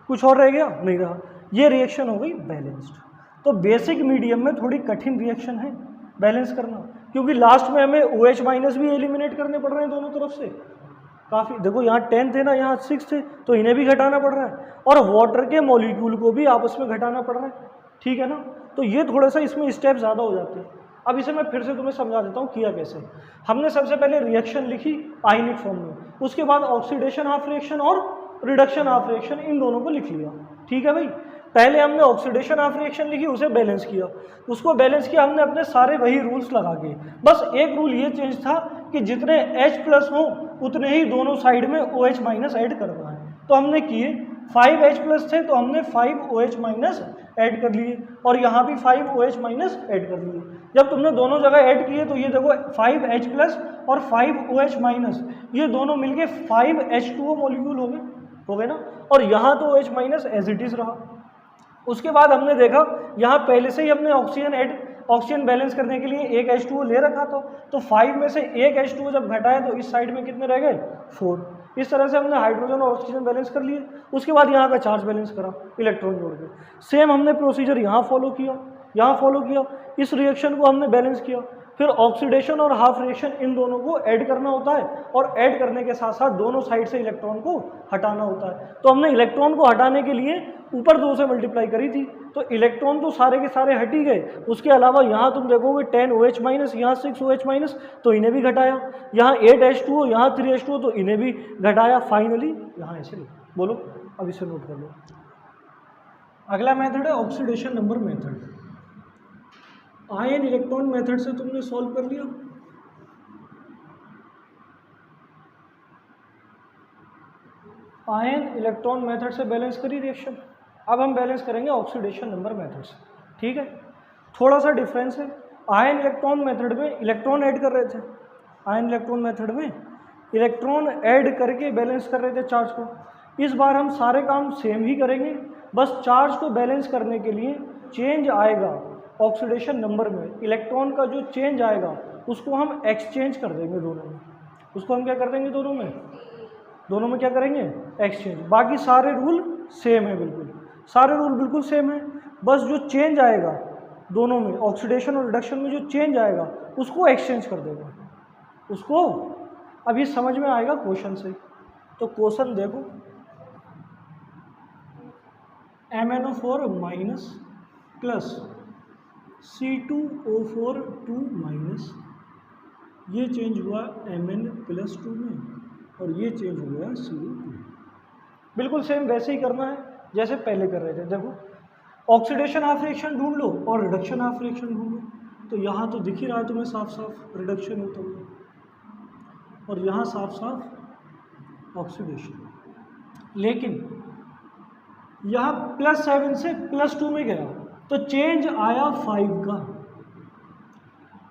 कुछ और रह गया, नहीं रहा। ये रिएक्शन हो गई बैलेंस्ड। तो बेसिक मीडियम में थोड़ी कठिन रिएक्शन है बैलेंस करना, क्योंकि लास्ट में हमें OH माइनस भी एलिमिनेट करने पड़ रहे हैं दोनों तरफ से काफ़ी। देखो यहाँ 10 थे ना, यहाँ 6 थे, तो इन्हें भी घटाना पड़ रहा है, और वाटर के मॉलिक्यूल को भी आपस में घटाना पड़ रहा है, ठीक है ना। तो ये थोड़ा सा इसमें स्टेप ज़्यादा हो जाते हैं। अब इसे मैं फिर से तुम्हें समझा देता हूँ किया कैसे। हमने सबसे पहले रिएक्शन लिखी आयनिक फॉर्म में, उसके बाद ऑक्सीडेशन हाफ रिएक्शन और रिडक्शन हाफ रिएक्शन, इन दोनों को लिख लिया, ठीक है भाई। पहले हमने ऑक्सीडेशन हाफ रिएक्शन लिखी, उसे बैलेंस किया, उसको बैलेंस किया हमने अपने सारे वही रूल्स लगा के। बस एक रूल ये चेंज था कि जितने H प्लस हों उतने ही दोनों साइड में OH माइनस ऐड करना है, तो हमने किए। 5H प्लस थे तो हमने 5OH माइनस ऐड कर लिए, और यहाँ भी 5OH माइनस ऐड कर लिए। जब तुमने दोनों जगह ऐड किए तो ये देखो 5H प्लस और 5OH माइनस, ये दोनों मिलके 5H2O मॉलिक्यूल हो गए ना, और यहाँ तो OH minus as it is रहा। उसके बाद हमने देखा यहाँ पहले से ही हमने ऑक्सीजन बैलेंस करने के लिए एक H2O ले रखा था, तो 5 में से एक H2O जब घटाया तो इस साइड में कितने रह गए, 4। इस तरह से हमने हाइड्रोजन और ऑक्सीजन बैलेंस कर लिए। उसके बाद यहाँ का चार्ज बैलेंस करा इलेक्ट्रॉन जोड़ के। सेम हमने प्रोसीजर यहाँ फॉलो किया, इस रिएक्शन को हमने बैलेंस किया। फिर ऑक्सीडेशन और हाफ रिएक्शन, इन दोनों को ऐड करना होता है, और ऐड करने के साथ साथ दोनों साइड से इलेक्ट्रॉन को हटाना होता है। तो हमने इलेक्ट्रॉन को हटाने के लिए ऊपर 2 से मल्टीप्लाई करी थी, तो इलेक्ट्रॉन तो सारे के सारे हट ही गए। उसके अलावा यहाँ तुम देखोगे 10OH माइनस, यहाँ 6OH माइनस, तो इन्हें भी घटाया। यहाँ 8H2O, यहाँ 3H2O, तो इन्हें भी घटाया। फाइनली यहाँ ऐसे बोलो, अब इसे नोट कर लो। अगला मेथड है oxidation number method. Ion electron method से तुमने सॉल्व कर लिया। आयन इलेक्ट्रॉन मेथड से बैलेंस करी रिएक्शन। अब हम बैलेंस करेंगे ऑक्सीडेशन नंबर मेथड से, ठीक है। थोड़ा सा डिफरेंस है, आयन इलेक्ट्रॉन मेथड में इलेक्ट्रॉन ऐड कर रहे थे, आयन इलेक्ट्रॉन मेथड में इलेक्ट्रॉन ऐड करके बैलेंस कर रहे थे चार्ज को। इस बार हम सारे काम सेम ही करेंगे, बस चार्ज को बैलेंस करने के लिए चेंज आएगा ऑक्सीडेशन नंबर में। इलेक्ट्रॉन का जो चेंज आएगा उसको हम एक्सचेंज कर देंगे दोनों में। उसको हम क्या कर देंगे, दोनों में क्या करेंगे, एक्सचेंज। बाकी सारे रूल सेम है, बिल्कुल सारे रूल बिल्कुल सेम है, बस जो चेंज आएगा दोनों में, ऑक्सीडेशन और रिडक्शन में जो चेंज आएगा उसको एक्सचेंज कर देगा उसको। अब ये समझ में आएगा क्वेश्चन से। तो क्वेश्चन देखो, MnO4 minus plus C2O4 2 minus, ये चेंज हुआ Mn+2 में, और ये चेंज हुआ CO2। बिल्कुल सेम वैसे ही करना है जैसे पहले कर रहे थे। देखो ऑक्सीडेशन हाफ रिएक्शन ढूंढ लो और रिडक्शन हाफ रिएक्शन ढूंढ लो। तो यहाँ तो दिख ही रहा है तुम्हें साफ साफ रिडक्शन होता हुआ, और यहाँ साफ साफ ऑक्सीडेशन। लेकिन यहाँ +7 से +2 में गया तो चेंज आया 5 का,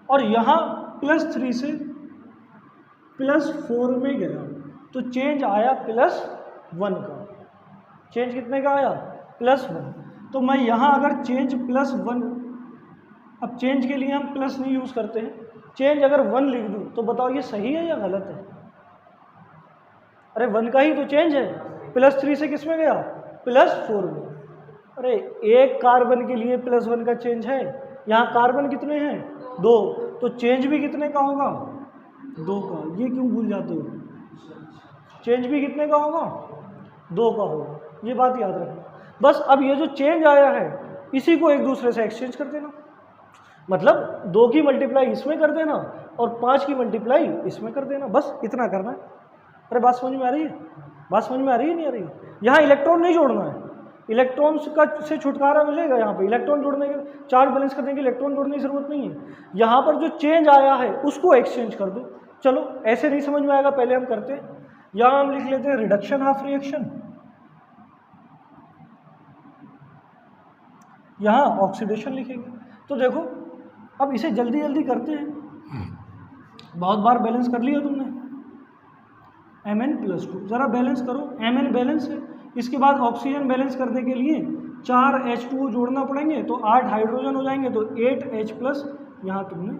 और यहाँ +3 से +4 में गया तो चेंज आया +1 का। चेंज कितने का आया? +1। तो मैं यहाँ अगर चेंज +1, अब चेंज के लिए हम प्लस नहीं यूज़ करते हैं, चेंज अगर 1 लिख दूँ तो बताओ ये सही है या गलत है? अरे 1 का ही तो चेंज है, +3 से किस में गया? +4 में। अरे एक कार्बन के लिए +1 का चेंज है, यहाँ कार्बन कितने हैं? 2, तो चेंज भी कितने का होगा? 2 का। ये क्यों भूल जाते हो? चेंज भी कितने का होगा? 2 का होगा, ये बात याद रखना। बस अब ये जो चेंज आया है इसी को एक दूसरे से एक्सचेंज कर देना, मतलब 2 की मल्टीप्लाई इसमें कर देना और 5 की मल्टीप्लाई इसमें कर देना, बस इतना करना है। अरे बात समझ में आ रही है? बात समझ में आ रही है नहीं आ रही है? यहाँ इलेक्ट्रॉन नहीं जोड़ना है, इलेक्ट्रॉन्स का से छुटकारा मिलेगा। यहाँ पे इलेक्ट्रॉन जोड़ने के, चार्ज बैलेंस करने के इलेक्ट्रॉन जोड़ने की जरूरत नहीं है। यहाँ पर जो चेंज आया है उसको एक्सचेंज कर दो। चलो ऐसे नहीं समझ में आएगा, पहले हम करते हैं। यहाँ हम लिख लेते हैं रिडक्शन हाफ रिएक्शन, यहाँ ऑक्सीडेशन लिखेंगे। तो देखो अब इसे जल्दी जल्दी करते हैं, बहुत बार बैलेंस कर लिया तुमने। Mn+2 ज़रा बैलेंस करो, Mn बैलेंस है, इसके बाद ऑक्सीजन बैलेंस करने के लिए 4 H2O जोड़ना पड़ेंगे तो 8 हाइड्रोजन हो जाएंगे, तो 8H+, यहाँ तुमने।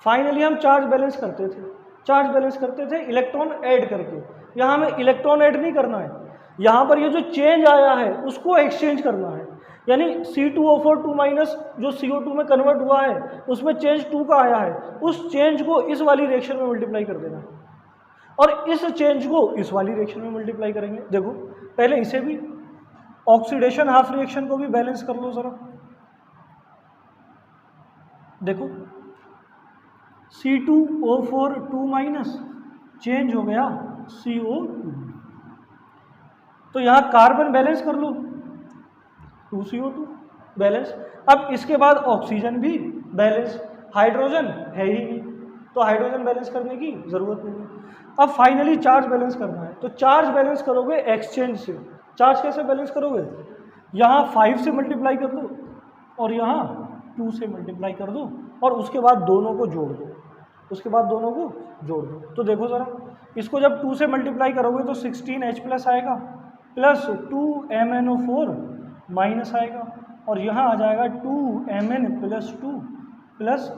फाइनली हम चार्ज बैलेंस करते थे, चार्ज बैलेंस करते थे इलेक्ट्रॉन ऐड करके। यहाँ हमें इलेक्ट्रॉन ऐड नहीं करना है, यहाँ पर ये जो चेंज आया है उसको एक्सचेंज करना है। यानी C2O4 2- जो CO2 में कन्वर्ट हुआ है उसमें चेंज 2 का आया है, उस चेंज को इस वाली रिएक्शन में मल्टीप्लाई कर देना है, और इस चेंज को इस वाली रिएक्शन में मल्टीप्लाई करेंगे। देखो पहले इसे भी, ऑक्सीडेशन हाफ रिएक्शन को भी बैलेंस कर लो ज़रा। देखो C2O4 2- चेंज हो गया CO2, तो यहाँ कार्बन बैलेंस कर लो, 2CO2 बैलेंस। अब इसके बाद ऑक्सीजन भी बैलेंस, हाइड्रोजन है ही नहीं तो हाइड्रोजन बैलेंस करने की ज़रूरत नहीं है। अब फाइनली चार्ज बैलेंस करना है, तो चार्ज बैलेंस करोगे एक्सचेंज से। चार्ज कैसे बैलेंस करोगे? यहाँ 5 से मल्टीप्लाई कर दो और यहाँ 2 से मल्टीप्लाई कर दो, और उसके बाद दोनों को जोड़ दो, उसके बाद दोनों को जोड़ दो। तो देखो ज़रा, इसको जब 2 से मल्टीप्लाई करोगे तो 16H+ आएगा, प्लस 2MnO4 माइनस आएगा, और यहाँ आ जाएगा 2Mn+2 प्लस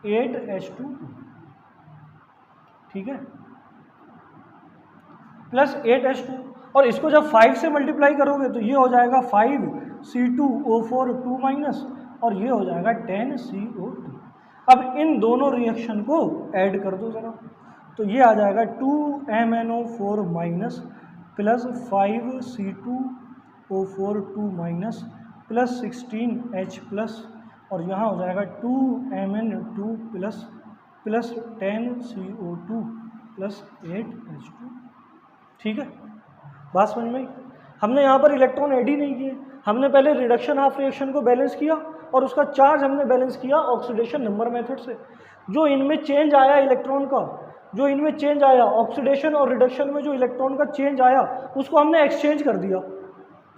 8H2, ठीक है, प्लस 8H2। और इसको जब 5 से मल्टीप्लाई करोगे तो ये हो जाएगा 5C2O4 2- और ये हो जाएगा 10CO2। अब इन दोनों रिएक्शन को ऐड कर दो ज़रा, तो ये आ जाएगा 2MnO4- plus 5C2O4 2- plus 16H+, और यहाँ हो जाएगा 2Mn2 plus 10CO2 plus 8H2, ठीक है। बात समझ में आई? हमने यहाँ पर इलेक्ट्रॉन ऐड ही नहीं किए, हमने पहले रिडक्शन हाफ रिएक्शन को बैलेंस किया और उसका चार्ज हमने बैलेंस किया ऑक्सीडेशन नंबर मेथड से। जो इनमें चेंज आया इलेक्ट्रॉन का, जो इनमें चेंज आया ऑक्सीडेशन और रिडक्शन में जो इलेक्ट्रॉन का चेंज आया उसको हमने एक्सचेंज कर दिया।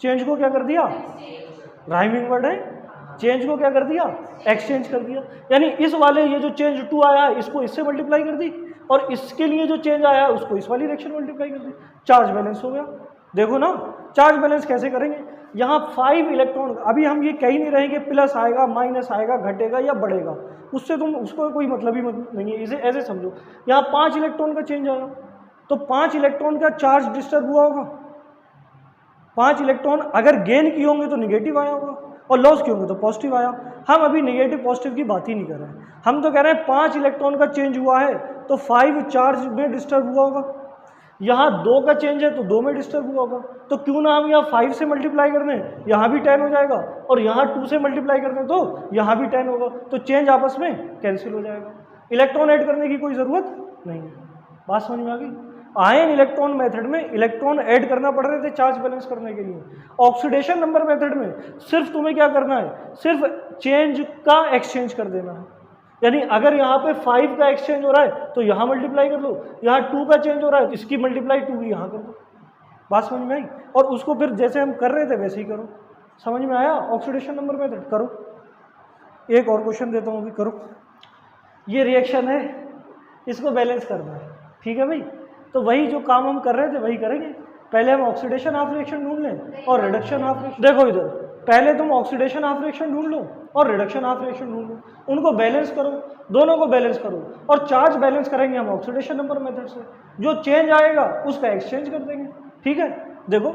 चेंज को क्या कर दिया? राइमिंग वर्ड है, चेंज को क्या कर दिया? एक्सचेंज कर दिया। यानी इस वाले ये जो चेंज 2 आया इसको इससे मल्टीप्लाई कर दी, और इसके लिए जो चेंज आया उसको इस वाली रिएक्शन मल्टीप्लाई कर दी, चार्ज बैलेंस हो गया। देखो ना चार्ज बैलेंस कैसे करेंगे। यहाँ 5 इलेक्ट्रॉन, अभी हम ये कह ही नहीं रहे कि प्लस आएगा माइनस आएगा घटेगा या बढ़ेगा, उससे तुम उसको कोई मतलब ही नहीं है। इसे ऐसे समझो, यहाँ 5 इलेक्ट्रॉन का चेंज आया तो 5 इलेक्ट्रॉन का चार्ज डिस्टर्ब हुआ होगा। 5 इलेक्ट्रॉन अगर गेन किए होंगे तो निगेटिव आया होगा, और लॉस किए होंगे तो पॉजिटिव आया। हम अभी नेगेटिव पॉजिटिव की बात ही नहीं कर रहे हैं, हम तो कह रहे हैं 5 इलेक्ट्रॉन का चेंज हुआ है तो 5 चार्ज में डिस्टर्ब हुआ होगा। यहाँ 2 का चेंज है तो 2 में डिस्टर्ब हुआ होगा। तो क्यों ना हम यहाँ 5 से मल्टीप्लाई कर दें, यहाँ भी 10 हो जाएगा, और यहाँ 2 से मल्टीप्लाई कर दें तो यहाँ भी 10 होगा, तो चेंज आपस में कैंसिल हो जाएगा। इलेक्ट्रॉन ऐड करने की कोई ज़रूरत नहीं है। बात समझ में आ गई? आयन इलेक्ट्रॉन मेथड में इलेक्ट्रॉन ऐड करना पड़ रहे थे चार्ज बैलेंस करने के लिए। ऑक्सीडेशन नंबर मेथड में सिर्फ तुम्हें क्या करना है, सिर्फ चेंज का एक्सचेंज कर देना है। यानी अगर यहाँ पे 5 का एक्सचेंज हो रहा है तो यहाँ मल्टीप्लाई कर लो, यहाँ 2 का चेंज हो रहा है तो इसकी मल्टीप्लाई 2 की यहाँ कर दो। बात समझ में आई? और उसको फिर जैसे हम कर रहे थे वैसे ही करो। समझ में आया? ऑक्सीडेशन नंबर मेथड करो। एक और क्वेश्चन देता हूँ, भी करो। ये रिएक्शन है, इसको बैलेंस करना है, ठीक है भाई। तो वही जो काम हम कर रहे थे वही करेंगे। पहले हम ऑक्सीडेशन हाफ रिएक्शन ढूंढ लें और रिडक्शन हाफ रिएक्शन। देखो इधर, पहले तुम ऑक्सीडेशन हाफ रिएक्शन ढूंढ लो और रिडक्शन हाफ रिएक्शन ढूंढ लो, उनको बैलेंस करो, दोनों को बैलेंस करो और चार्ज बैलेंस करेंगे हम ऑक्सीडेशन नंबर मेथड से। जो चेंज आएगा उसका एक्सचेंज कर देंगे, ठीक है। देखो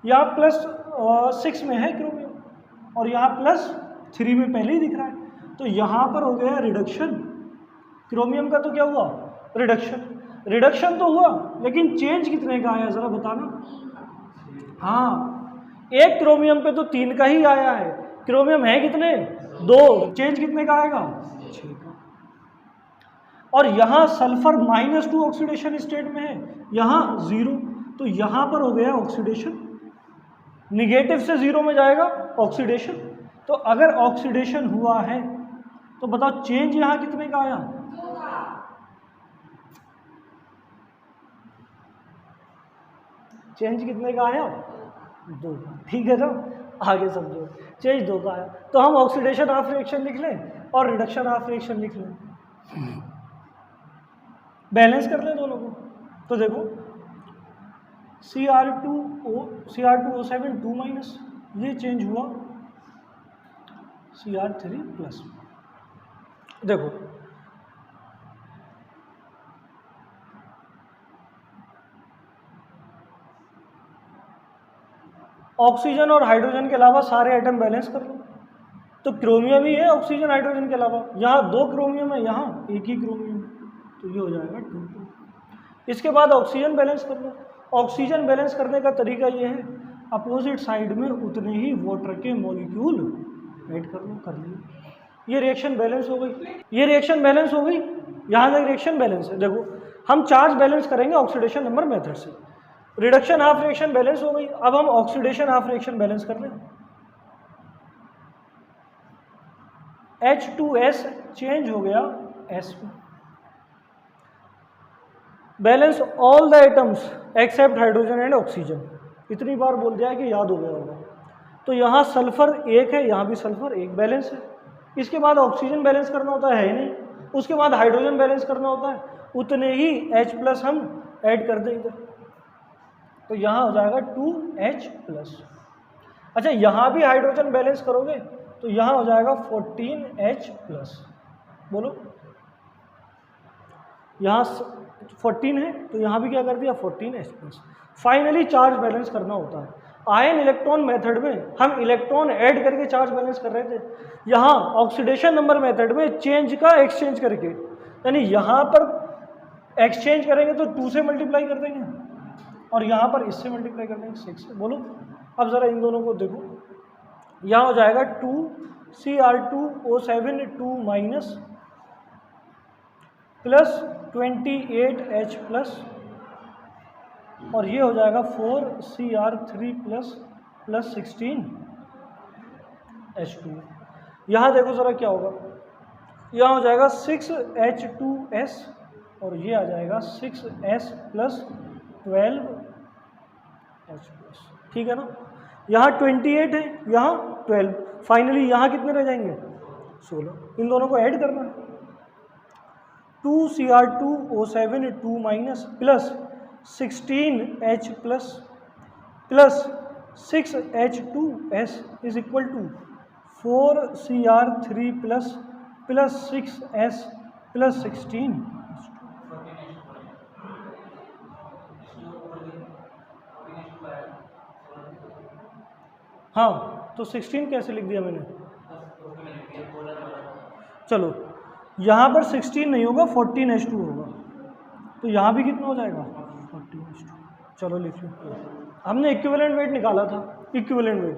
यहाँ +6 में है क्रोमियम और यहाँ +3 में पहले ही दिख रहा है, तो यहाँ पर हो गया रिडक्शन। क्रोमियम का तो क्या हुआ, रिडक्शन। रिडक्शन तो हुआ लेकिन चेंज कितने का आया जरा बताना। हाँ, एक क्रोमियम पे तो 3 का ही आया है, क्रोमियम है कितने, 2, चेंज कितने का आएगा, 6 का। और यहाँ सल्फर -2 ऑक्सीडेशन स्टेट में है, यहाँ 0, तो यहाँ पर हो गया ऑक्सीडेशन। निगेटिव से 0 में जाएगा ऑक्सीडेशन। तो अगर ऑक्सीडेशन हुआ है तो बताओ चेंज यहाँ कितने का आया, चेंज कितने का आया, 2, ठीक है ना। आगे समझो, चेंज 2 का आया तो हम ऑक्सीडेशन हाफ रिएक्शन लिख लें और रिडक्शन हाफ रिएक्शन लिख लें, बैलेंस कर लें दोनों को। तो देखो Cr2O7 2- ये चेंज हुआ Cr3+। देखो ऑक्सीजन और हाइड्रोजन के अलावा सारे एटम बैलेंस कर लो, तो क्रोमियम ही है ऑक्सीजन हाइड्रोजन के अलावा। यहाँ 2 क्रोमियम है, यहाँ एक ही क्रोमियम है, तो ये हो जाएगा 2। इसके बाद ऑक्सीजन बैलेंस कर लो। ऑक्सीजन बैलेंस करने का तरीका ये है, अपोजिट साइड में उतने ही वाटर के मॉलिक्यूल ऐड कर लो, कर लिए। ये रिएक्शन बैलेंस हो गई, ये रिएक्शन बैलेंस हो गई, यहाँ तक रिएक्शन बैलेंस है। देखो हम चार्ज बैलेंस करेंगे ऑक्सीडेशन नंबर मेथड से। रिडक्शन हाफ रिएक्शन बैलेंस हो गई, अब हम ऑक्सीडेशन हाफ रिएक्शन बैलेंस कर लें। H2S चेंज हो गया S में। Balance all the atoms except hydrogen and oxygen. इतनी बार बोल दिया कि याद हो गया होगा। तो यहाँ सल्फर 1 है, यहाँ भी सल्फर 1, बैलेंस है। इसके बाद ऑक्सीजन बैलेंस करना होता है ही नहीं, उसके बाद हाइड्रोजन बैलेंस करना होता है, उतने ही H+ हम ऐड कर दें इधर, तो यहाँ हो जाएगा 2H+। अच्छा, यहाँ भी हाइड्रोजन बैलेंस करोगे तो यहाँ हो जाएगा 14H+। बोलो, यहाँ 14 है तो यहाँ भी क्या कर दिया, 14H+। फाइनली चार्ज बैलेंस करना होता है। आयन इलेक्ट्रॉन मेथड में हम इलेक्ट्रॉन ऐड करके चार्ज बैलेंस कर रहे थे, यहाँ ऑक्सीडेशन नंबर मेथड में चेंज का एक्सचेंज करके, यानी यहाँ पर एक्सचेंज करेंगे तो 2 से मल्टीप्लाई कर देंगे और यहाँ पर इससे मल्टीप्लाई कर देंगे 6 से। बोलो अब ज़रा इन दोनों को देखो, यहाँ हो जाएगा 2Cr2O7 2- +28H+ और ये हो जाएगा 4Cr3+ +16H2। यहाँ देखो ज़रा क्या होगा, यहाँ हो जाएगा 6H2S और ये आ जाएगा 6S + 12H+, ठीक है ना। यहाँ 28 है, यहाँ 12, फाइनली यहाँ कितने रह जाएंगे, 16। इन दोनों को ऐड करना है, 2Cr2O7 2- +16H+ +6H2S is equal to 4Cr3+ +6S +16। हाँ, तो 16 कैसे लिख दिया मैंने, चलो यहाँ पर 16 नहीं होगा, 14H2 होगा, तो यहाँ भी कितना हो जाएगा, 14H2। चलो लिख लो। हमने इक्विवेलेंट वेट निकाला था। इक्विवेलेंट वेट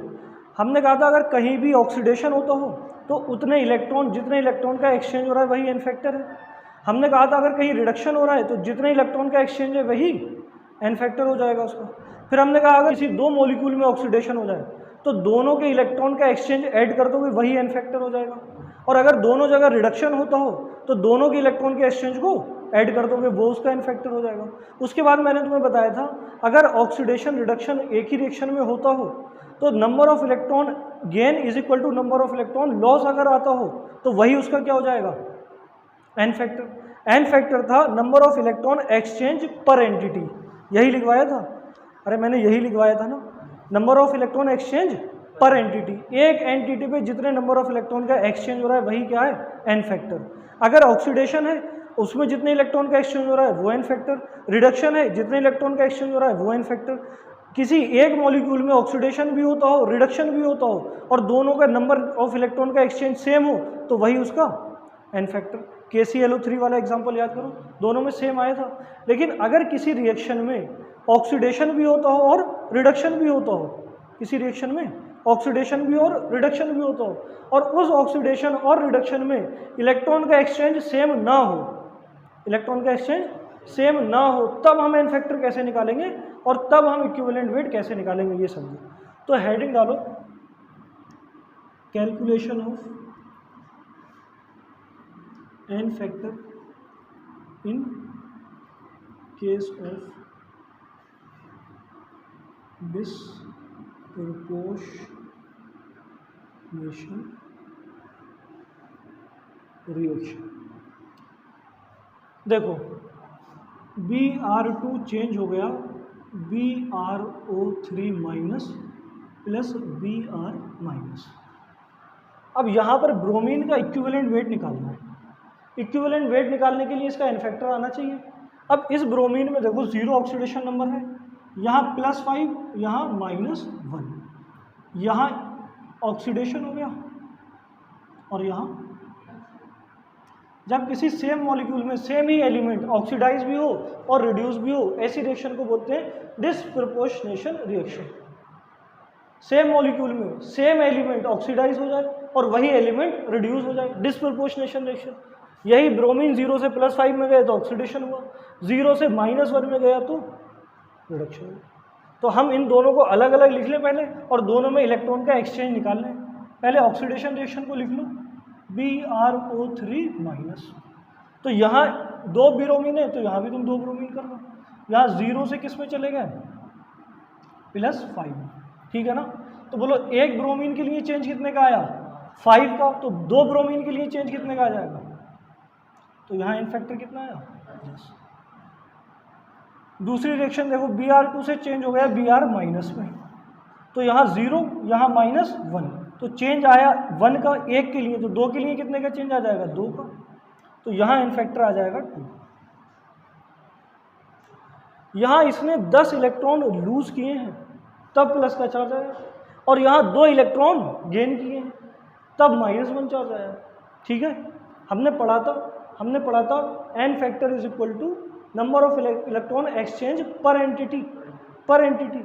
हमने कहा था अगर कहीं भी ऑक्सीडेशन होता हो तो उतने इलेक्ट्रॉन, जितने इलेक्ट्रॉन का एक्सचेंज हो रहा है वही एन फैक्टर है। हमने कहा था अगर कहीं रिडक्शन हो रहा है तो जितने इलेक्ट्रॉन का एक्सचेंज है वही एन फैक्टर हो जाएगा उसका। फिर हमने कहा अगर किसी दो मॉलिक्यूल में ऑक्सीडेशन हो जाए तो दोनों के इलेक्ट्रॉन का एक्सचेंज ऐड कर दोगे वही एन फैक्टर हो जाएगा। और अगर दोनों जगह रिडक्शन होता हो तो दोनों के इलेक्ट्रॉन के एक्सचेंज को ऐड कर दोगे वो उसका एन फैक्टर हो जाएगा। उसके बाद मैंने तुम्हें बताया था अगर ऑक्सीडेशन रिडक्शन एक ही रिएक्शन में होता हो तो number of electron gain is equal to number of electron loss अगर आता हो तो वही उसका क्या हो जाएगा एन फैक्टर। एन फैक्टर था number of electron exchange per entity, यही लिखवाया था। अरे मैंने यही लिखवाया था ना, number of electron exchange per entity. एक एंटिटी पे जितने नंबर ऑफ इलेक्ट्रॉन का एक्सचेंज हो रहा है वही क्या है एन फैक्टर। अगर ऑक्सीडेशन है उसमें जितने इलेक्ट्रॉन का एक्सचेंज हो रहा है वो एन फैक्टर, रिडक्शन है जितने इलेक्ट्रॉन का एक्सचेंज हो रहा है वो एन फैक्टर। किसी एक मॉलिक्यूल में ऑक्सीडेशन भी होता हो रिडक्शन भी होता हो और दोनों का नंबर ऑफ इलेक्ट्रॉन का एक्सचेंज सेम हो तो वही उसका एन फैक्टर। KClO3 वाला एग्जांपल याद करो, दोनों में सेम आया था। लेकिन अगर किसी रिएक्शन में ऑक्सीडेशन भी होता हो और रिडक्शन भी होता हो, किसी रिएक्शन में ऑक्सीडेशन भी और रिडक्शन भी होता हो और उस ऑक्सीडेशन और रिडक्शन में इलेक्ट्रॉन का एक्सचेंज सेम ना हो, इलेक्ट्रॉन का एक्सचेंज सेम ना हो, तब हम एन फैक्टर कैसे निकालेंगे और तब हम इक्विवेलेंट वेट कैसे निकालेंगे ये समझो। तो हेडिंग डालो calculation of n factor in case of disproportionation reaction. देखो Br2 चेंज हो गया BrO3 minus plus Br minus. अब यहाँ पर ब्रोमीन का इक्विवेलेंट वेट निकालना है। इक्विवेलेंट वेट निकालने के लिए इसका एन फैक्टर आना चाहिए। अब इस ब्रोमीन में देखो 0 ऑक्सीडेशन नंबर है, यहाँ +5 यहाँ -1, यहाँ ऑक्सीडेशन हो गया और यहाँ जब किसी सेम मॉलिक्यूल में सेम ही एलिमेंट ऑक्सीडाइज भी हो और रिड्यूस भी हो ऐसी रिएक्शन को बोलते हैं डिस्प्रपोर्शनेशन रिएक्शन। सेम मॉलिक्यूल में सेम एलिमेंट ऑक्सीडाइज हो जाए और वही एलिमेंट रिड्यूस हो जाए, डिस्प्रपोर्शनेशन रिएक्शन। यही ब्रोमीन 0 से +5 में गए तो ऑक्सीडेशन हुआ, 0 से -1 में गया तो रिडक्शन हुआ। तो हम इन दोनों को अलग अलग लिख लें पहले और दोनों में इलेक्ट्रॉन का एक्सचेंज निकाल लें। पहले ऑक्सीडेशन रिएक्शन को लिख लो BrO3 माइनस। तो यहाँ 2 ब्रोमीन है तो यहाँ भी तुम 2 ब्रोमीन कर लो। यहाँ 0 से किस में चले गए +5, ठीक है ना। तो बोलो एक ब्रोमीन के लिए चेंज कितने का आया 5 का, तो 2 ब्रोमीन के लिए चेंज कितने का आ जाएगा, तो यहाँ एन फैक्टर कितना आया 10। दूसरी रिएक्शन देखो Br2 से चेंज हो गया Br माइनस में, तो यहाँ 0 यहाँ -1, तो चेंज आया 1 का एक के लिए, तो 2 के लिए कितने का चेंज आ जाएगा 2 का, तो यहाँ एन फैक्टर आ जाएगा 2। यहाँ इसने 10 इलेक्ट्रॉन लूज किए हैं तब प्लस का चार्ज आया और यहाँ 2 इलेक्ट्रॉन गेन किए हैं तब -1 चार्ज आया, ठीक है। हमने पढ़ा था n factor is equal to number of electron exchange per entity.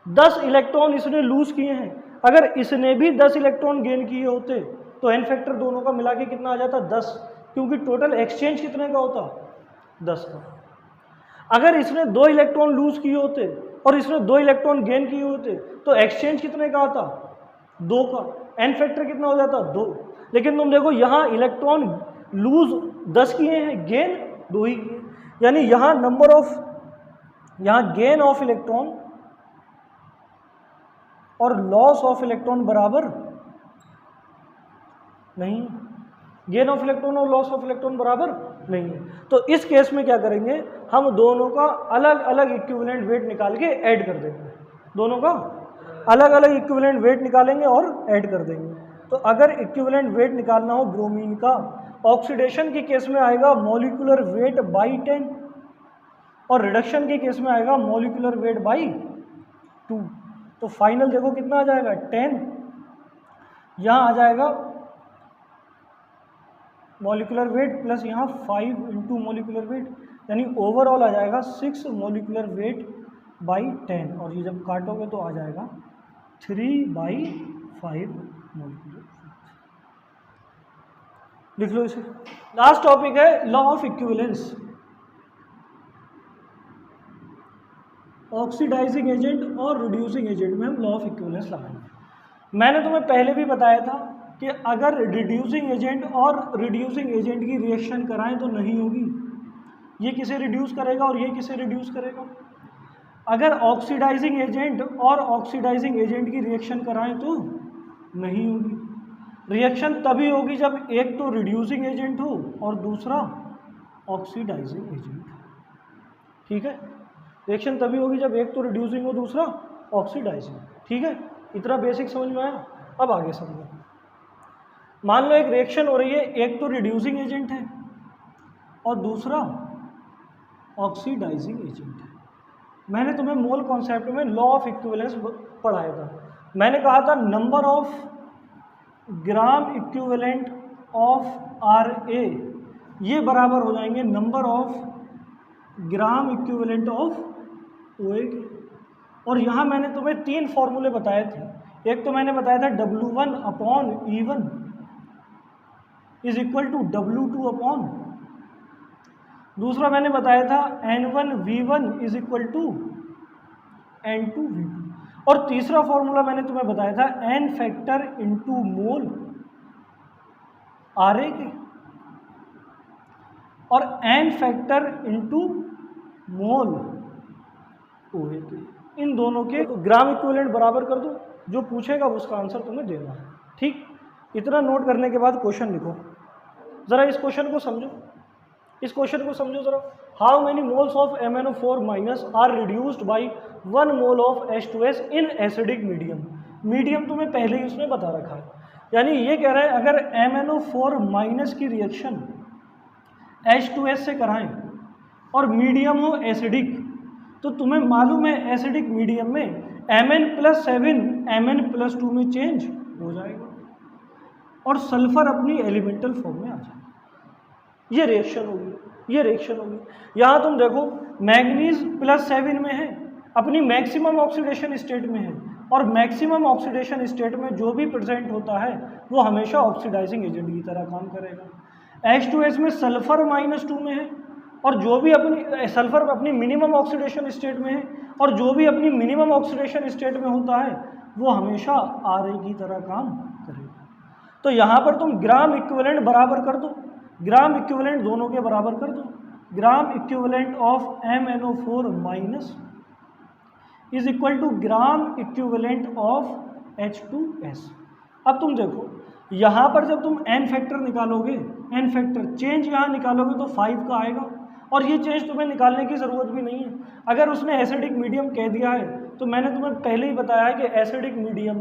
10 electron इसने लूज किए हैं, अगर इसने भी 10 इलेक्ट्रॉन गेन किए होते तो एन फैक्टर दोनों का मिला के कितना आ जाता 10, क्योंकि टोटल एक्सचेंज कितने का होता 10 का। अगर इसने 2 इलेक्ट्रॉन लूज किए होते और इसने 2 इलेक्ट्रॉन गेन किए होते तो एक्सचेंज कितने का आता 2 का, एन फैक्टर कितना हो जाता 2। लेकिन तुम देखो यहाँ इलेक्ट्रॉन लूज 10 किए हैं, गेन 2 ही किए, यानी यहाँ गेन ऑफ इलेक्ट्रॉन और लॉस ऑफ इलेक्ट्रॉन बराबर नहीं है, गेन ऑफ इलेक्ट्रॉन और लॉस ऑफ इलेक्ट्रॉन बराबर नहीं है। तो इस केस में क्या करेंगे, हम दोनों का अलग अलग इक्विवेलेंट वेट निकाल के ऐड कर देंगे, दोनों का अलग अलग इक्विवेलेंट वेट निकालेंगे और ऐड कर देंगे। तो अगर इक्विवेलेंट वेट निकालना हो ब्रोमीन का, ऑक्सीडेशन के केस में आएगा मॉलिक्यूलर वेट बाई 10 और रिडक्शन के केस में आएगा मॉलिक्यूलर वेट बाई 2। तो फाइनल देखो कितना आ जाएगा 10, यहाँ आ जाएगा मॉलिक्यूलर वेट प्लस यहाँ 5 इंटू मॉलिक्यूलर वेट, यानी ओवरऑल आ जाएगा 6 मॉलिक्यूलर वेट बाई 10 और ये जब काटोगे तो आ जाएगा 3/5 मॉलिक्यूलर वेट। लिख लो इसे। लास्ट टॉपिक है law of equivalence. Oxidising agent और रिड्यूसिंग एजेंट में हम लॉ ऑफ इक्विवेलेंस लगाएंगे। मैंने तुम्हें पहले भी बताया था कि अगर रिड्यूसिंग एजेंट और रिड्यूसिंग एजेंट की रिएक्शन कराएं तो नहीं होगी, ये किसे रिड्यूस करेगा और ये किसे रिड्यूस करेगा। अगर ऑक्सीडाइजिंग एजेंट और ऑक्सीडाइजिंग एजेंट की रिएक्शन कराएं तो नहीं होगी। रिएक्शन तभी होगी जब एक तो रिड्यूसिंग एजेंट हो और दूसरा ऑक्सीडाइजिंग एजेंट। ठीक है, रिएक्शन तभी होगी जब एक तो रिड्यूसिंग हो दूसरा ऑक्सीडाइजिंग। ठीक है, इतना बेसिक समझ में आया। अब आगे समझो। मान लो एक रिएक्शन हो रही है, एक तो रिड्यूसिंग एजेंट है और दूसरा ऑक्सीडाइजिंग एजेंट है। मैंने तुम्हें मोल कॉन्सेप्ट में लॉ ऑफ इक्विवेलेंस पढ़ाया था। मैंने कहा था number of gram equivalent of RA ये बराबर हो जाएंगे number of gram equivalent of OA के। और यहाँ मैंने तुम्हें 3 फॉर्मूले बताए थे। एक तो मैंने बताया था W1/E1 is equal to W2 दूसरा मैंने बताया था N1V1 is equal to N2V2 और तीसरा फॉर्मूला मैंने तुम्हें बताया था N फैक्टर इंटू मोल RA के और N फैक्टर इंटू मोल OA के। इन दोनों के ग्राम इक्विवेलेंट बराबर कर दो, जो पूछेगा उसका आंसर तुम्हें देना है। ठीक, इतना नोट करने के बाद क्वेश्चन लिखो। ज़रा इस क्वेश्चन को समझो, इस क्वेश्चन को समझो ज़रा। How many moles of MnO4 minus are reduced by 1 mole of H2S in acidic medium. Medium तुम्हें पहले ही उसने बता रखा है, यानी ये कह रहा है अगर MnO4 माइनस की रिएक्शन H2S से कराएं और मीडियम हो एसिडिक, तो तुम्हें मालूम है एसिडिक मीडियम में Mn+7 Mn+2 में चेंज हो जाएगा और सल्फर अपनी एलिमेंटल फॉर्म में आ जाएगा। ये रिएक्शन होगी, ये रिएक्शन होगी। यहाँ तुम देखो मैग्नीज +7 में है, अपनी मैक्सिमम ऑक्सीडेशन स्टेट में है और मैक्सिमम ऑक्सीडेशन स्टेट में जो भी प्रेजेंट होता है वो हमेशा ऑक्सीडाइजिंग एजेंट की तरह काम करेगा। H2S में सल्फर -2 में है और जो भी अपनी सल्फर अपनी मिनिमम ऑक्सीडेशन स्टेट में है और जो भी अपनी मिनिमम ऑक्सीडेशन स्टेट में होता है वो हमेशा RA की तरह काम करेगा। तो यहाँ पर तुम ग्राम इक्विवेलेंट बराबर कर दो, ग्राम इक्विवेलेंट दोनों के बराबर कर दो। Gram equivalent of MnO4 minus is equal to gram equivalent of H2S। अब तुम देखो यहाँ पर जब तुम N फैक्टर निकालोगे, N फैक्टर चेंज यहाँ निकालोगे तो 5 का आएगा और ये चेंज तुम्हें निकालने की ज़रूरत भी नहीं है। अगर उसने एसिडिक मीडियम कह दिया है तो मैंने तुम्हें पहले ही बताया है कि एसिडिक मीडियम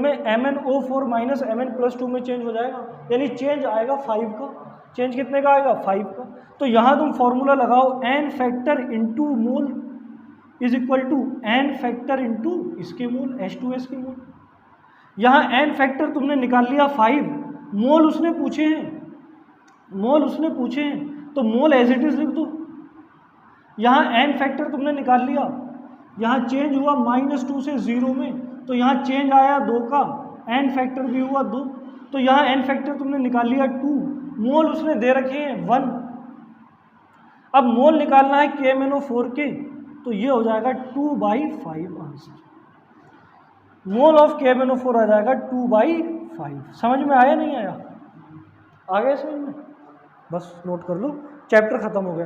में MnO4 माइनस Mn+2 में चेंज हो जाएगा, यानी चेंज आएगा 5 का। चेंज कितने का आएगा? 5 का। तो यहाँ तुम फॉर्मूला लगाओ N factor into mole is equal to N factor into इसके मोल H2S के मोल। यहाँ N फैक्टर तुमने निकाल लिया 5, मोल उसने पूछे हैं, तो मोल एज इट इज लिख दो। यहाँ N फैक्टर तुमने निकाल लिया, यहाँ चेंज हुआ -2 से 0 में, तो यहाँ चेंज आया 2 का, N फैक्टर भी हुआ 2, तो यहाँ N फैक्टर तुमने निकाल लिया 2, मोल उसने दे रखे हैं 1। अब मोल निकालना है KMnO4 के, तो ये हो जाएगा 2/5 आंसर। मोल ऑफ KMnO4 आ जाएगा 2/5। समझ में आया नहीं आया? आ गया समझ में? बस नोट कर लो, चैप्टर खत्म हो गया।